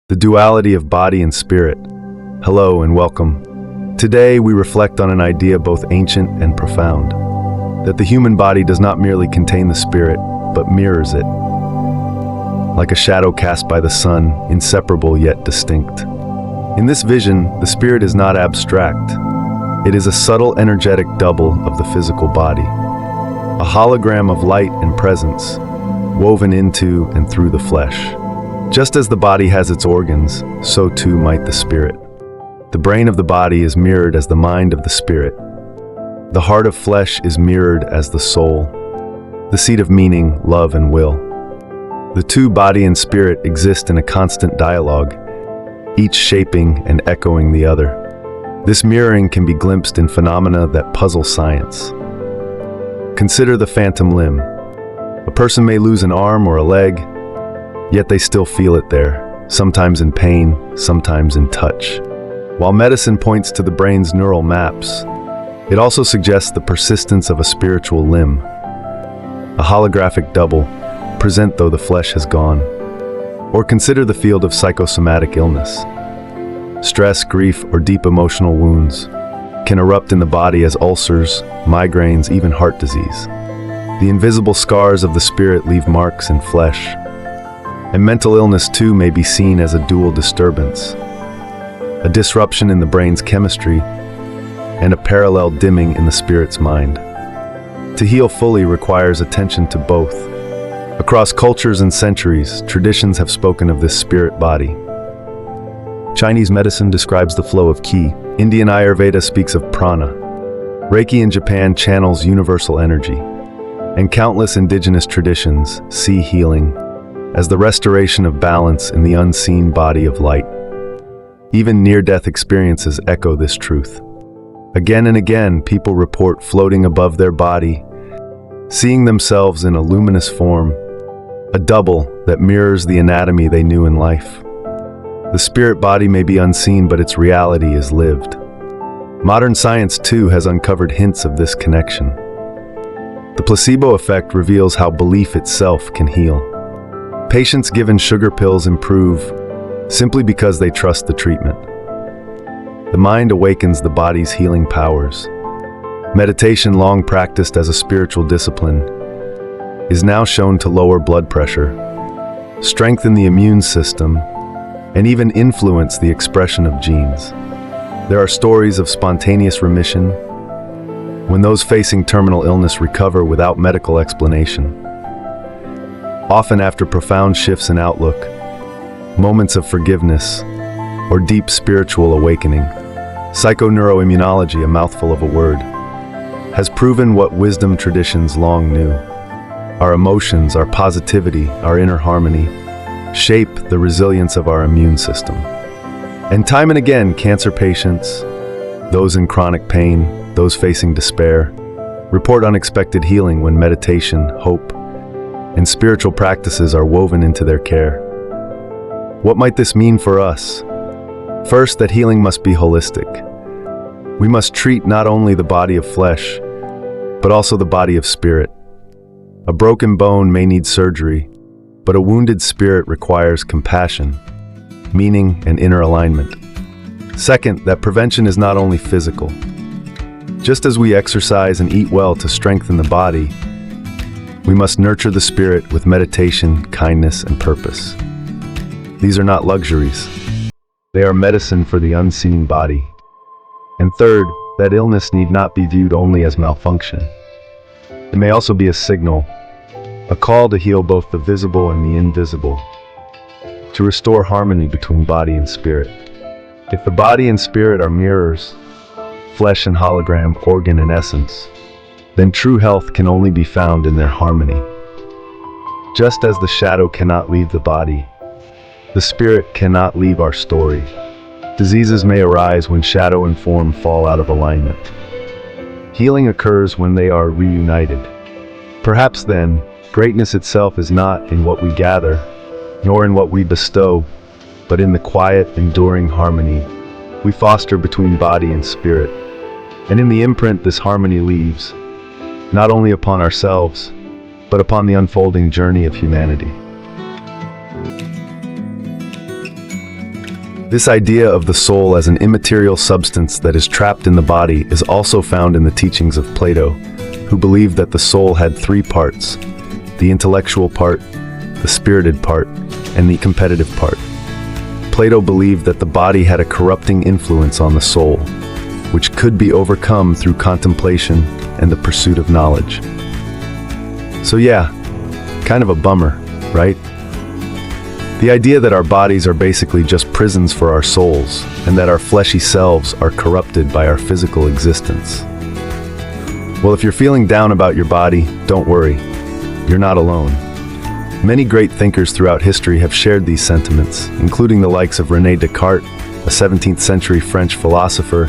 the duality of body and spirit. Hello and welcome. Today we reflect on an idea both ancient and profound, that the human body does not merely contain the spirit, but mirrors it. Like a shadow cast by the sun, inseparable yet distinct. In this vision, the spirit is not abstract. It is a subtle energetic double of the physical body, a hologram of light and presence, woven into and through the flesh. Just as the body has its organs, so too might the spirit. The brain of the body is mirrored as the mind of the spirit. The heart of flesh is mirrored as the soul, the seat of meaning, love, and will. The two, body and spirit, exist in a constant dialogue, each shaping and echoing the other. This mirroring can be glimpsed in phenomena that puzzle science. Consider the phantom limb. A person may lose an arm or a leg, yet they still feel it there, sometimes in pain, sometimes in touch. While medicine points to the brain's neural maps, it also suggests the persistence of a spiritual limb, a holographic double, present though the flesh has gone. Or consider the field of psychosomatic illness. Stress, grief, or deep emotional wounds can erupt in the body as ulcers, migraines, even heart disease. The invisible scars of the spirit leave marks in flesh. And mental illness too may be seen as a dual disturbance, a disruption in the brain's chemistry and a parallel dimming in the spirit's mind. To heal fully requires attention to both. Across cultures and centuries, traditions have spoken of this spirit body. Chinese medicine describes the flow of qi. Indian Ayurveda speaks of prana. Reiki in Japan channels universal energy. And countless indigenous traditions see healing as the restoration of balance in the unseen body of light. Even near-death experiences echo this truth. Again and again, people report floating above their body, seeing themselves in a luminous form, a double that mirrors the anatomy they knew in life. The spirit body may be unseen, but its reality is lived. Modern science, too, has uncovered hints of this connection. The placebo effect reveals how belief itself can heal. Patients given sugar pills improve simply because they trust the treatment. The mind awakens the body's healing powers. Meditation, long practiced as a spiritual discipline, is now shown to lower blood pressure, strengthen the immune system, and even influence the expression of genes. There are stories of spontaneous remission when those facing terminal illness recover without medical explanation. Often after profound shifts in outlook, moments of forgiveness, or deep spiritual awakening. Psychoneuroimmunology, a mouthful of a word, has proven what wisdom traditions long knew. Our emotions, our positivity, our inner harmony shape the resilience of our immune system. And time and again, cancer patients, those in chronic pain, those facing despair, report unexpected healing when meditation, hope, and spiritual practices are woven into their care. What might this mean for us? First, that healing must be holistic. We must treat not only the body of flesh, but also the body of spirit. A broken bone may need surgery, but a wounded spirit requires compassion, meaning, and inner alignment. Second, that prevention is not only physical. Just as we exercise and eat well to strengthen the body, we must nurture the spirit with meditation, kindness, and purpose. These are not luxuries. They are medicine for the unseen body. And third, that illness need not be viewed only as malfunction. It may also be a signal, a call to heal both the visible and the invisible, to restore harmony between body and spirit. If the body and spirit are mirrors, flesh and hologram, organ and essence, then true health can only be found in their harmony. Just as the shadow cannot leave the body, the spirit cannot leave our story. Diseases may arise when shadow and form fall out of alignment. Healing occurs when they are reunited. Perhaps then, greatness itself is not in what we gather, nor in what we bestow, but in the quiet, enduring harmony we foster between body and spirit. And in the imprint this harmony leaves, not only upon ourselves, but upon the unfolding journey of humanity. This idea of the soul as an immaterial substance that is trapped in the body is also found in the teachings of Plato, who believed that the soul had three parts: the intellectual part, the spirited part, and the competitive part. Plato believed that the body had a corrupting influence on the soul, which could be overcome through contemplation and the pursuit of knowledge. So yeah, kind of a bummer, right? The idea that our bodies are basically just prisons for our souls, and that our fleshy selves are corrupted by our physical existence. Well, if you're feeling down about your body, don't worry. You're not alone. Many great thinkers throughout history have shared these sentiments, including the likes of René Descartes, a 17th century French philosopher,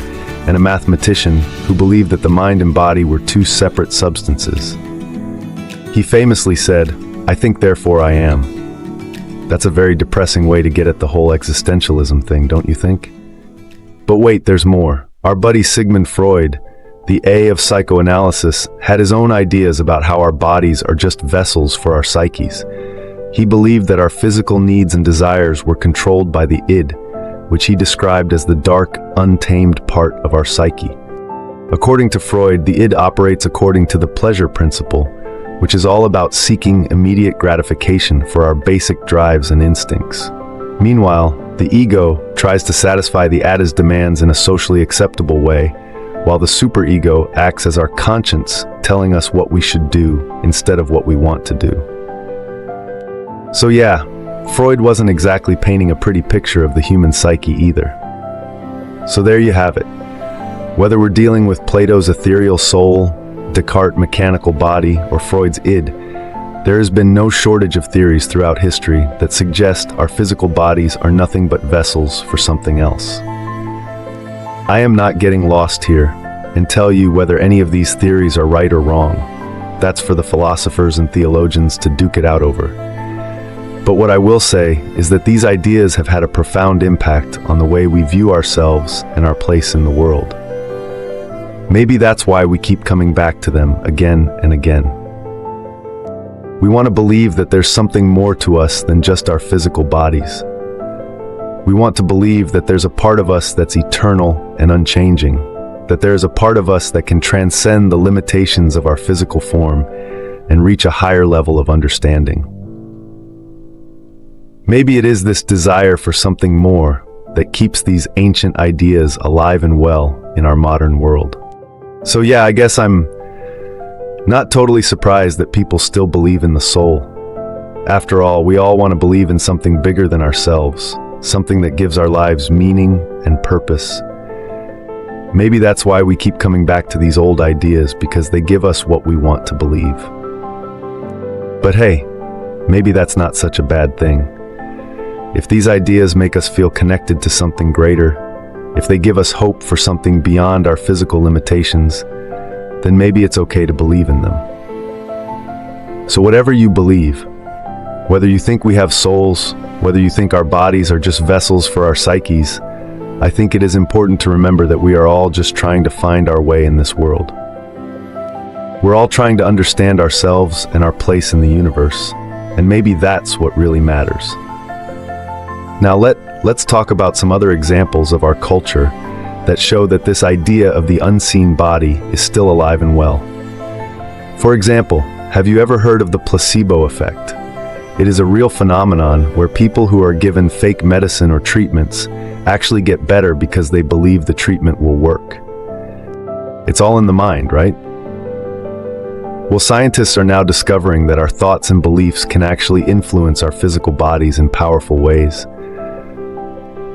and a mathematician who believed that the mind and body were two separate substances. He famously said, "I think, therefore I am." That's a very depressing way to get at the whole existentialism thing, don't you think? But wait, there's more. Our buddy Sigmund Freud, the A of psychoanalysis, had his own ideas about how our bodies are just vessels for our psyches. He believed that our physical needs and desires were controlled by the id, which he described as the dark, untamed part of our psyche. According to Freud, the id operates according to the pleasure principle, which is all about seeking immediate gratification for our basic drives and instincts. Meanwhile, the ego tries to satisfy the ada's demands in a socially acceptable way, while the superego acts as our conscience, telling us what we should do instead of what we want to do. So yeah, Freud wasn't exactly painting a pretty picture of the human psyche either. So there you have it. Whether we're dealing with Plato's ethereal soul, Descartes' mechanical body, or Freud's id, there has been no shortage of theories throughout history that suggest our physical bodies are nothing but vessels for something else. I am not getting lost here and tell you whether any of these theories are right or wrong. That's for the philosophers and theologians to duke it out over. But what I will say is that these ideas have had a profound impact on the way we view ourselves and our place in the world. Maybe that's why we keep coming back to them again and again. We want to believe that there's something more to us than just our physical bodies. We want to believe that there's a part of us that's eternal and unchanging, that there is a part of us that can transcend the limitations of our physical form and reach a higher level of understanding. Maybe it is this desire for something more that keeps these ancient ideas alive and well in our modern world. So yeah, I guess I'm not totally surprised that people still believe in the soul. After all, we all want to believe in something bigger than ourselves, something that gives our lives meaning and purpose. Maybe that's why we keep coming back to these old ideas, because they give us what we want to believe. But hey, maybe that's not such a bad thing. If these ideas make us feel connected to something greater, if they give us hope for something beyond our physical limitations, then maybe it's okay to believe in them. So whatever you believe, whether you think we have souls, whether you think our bodies are just vessels for our psyches, I think it is important to remember that we are all just trying to find our way in this world. We're all trying to understand ourselves and our place in the universe, and maybe that's what really matters. Now let's talk about some other examples of our culture that show that this idea of the unseen body is still alive and well. For example, have you ever heard of the placebo effect? It is a real phenomenon where people who are given fake medicine or treatments actually get better because they believe the treatment will work. It's all in the mind, right? Well, scientists are now discovering that our thoughts and beliefs can actually influence our physical bodies in powerful ways.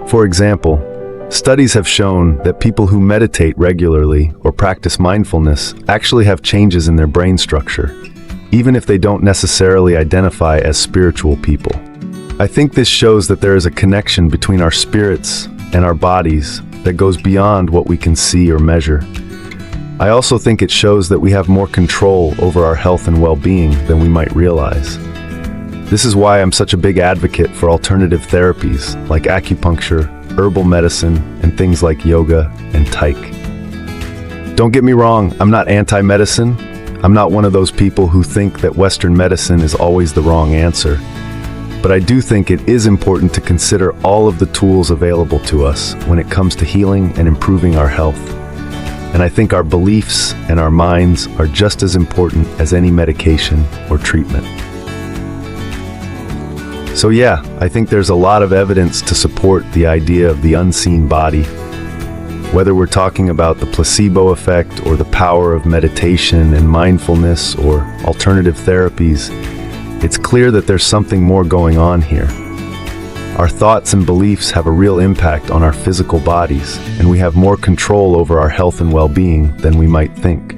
For example, studies have shown that people who meditate regularly or practice mindfulness actually have changes in their brain structure, even if they don't necessarily identify as spiritual people. I think this shows that there is a connection between our spirits and our bodies that goes beyond what we can see or measure. I also think it shows that we have more control over our health and well-being than we might realize. This is why I'm such a big advocate for alternative therapies like acupuncture, herbal medicine, and things like yoga and taik. Don't get me wrong, I'm not anti-medicine. I'm not one of those people who think that Western medicine is always the wrong answer. But I do think it is important to consider all of the tools available to us when it comes to healing and improving our health. And I think our beliefs and our minds are just as important as any medication or treatment. So yeah, I think there's a lot of evidence to support the idea of the unseen body. Whether we're talking about the placebo effect or the power of meditation and mindfulness or alternative therapies, it's clear that there's something more going on here. Our thoughts and beliefs have a real impact on our physical bodies, and we have more control over our health and well-being than we might think.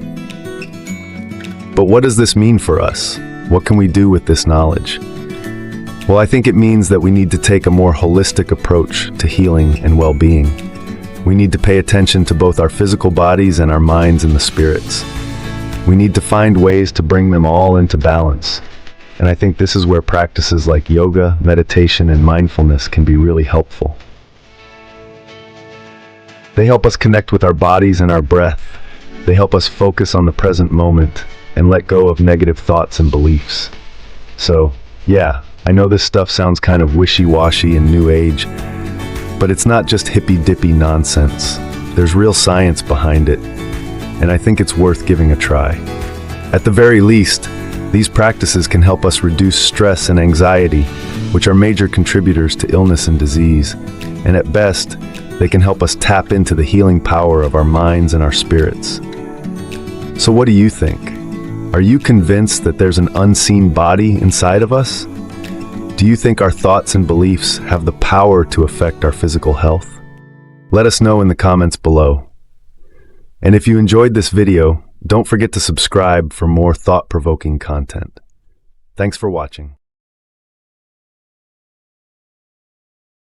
But what does this mean for us? What can we do with this knowledge? Well, I think it means that we need to take a more holistic approach to healing and well-being. We need to pay attention to both our physical bodies and our minds and the spirits. We need to find ways to bring them all into balance. And I think this is where practices like yoga, meditation, and mindfulness can be really helpful. They help us connect with our bodies and our breath. They help us focus on the present moment and let go of negative thoughts and beliefs. So, yeah, I know this stuff sounds kind of wishy-washy and new age, but it's not just hippy-dippy nonsense. There's real science behind it, and I think it's worth giving a try. At the very least, these practices can help us reduce stress and anxiety, which are major contributors to illness and disease. And at best, they can help us tap into the healing power of our minds and our spirits. So what do you think? Are you convinced that there's an unseen body inside of us? Do you think our thoughts and beliefs have the power to affect our physical health? Let us know in the comments below. And if you enjoyed this video, don't forget to subscribe for more thought-provoking content. Thanks for watching.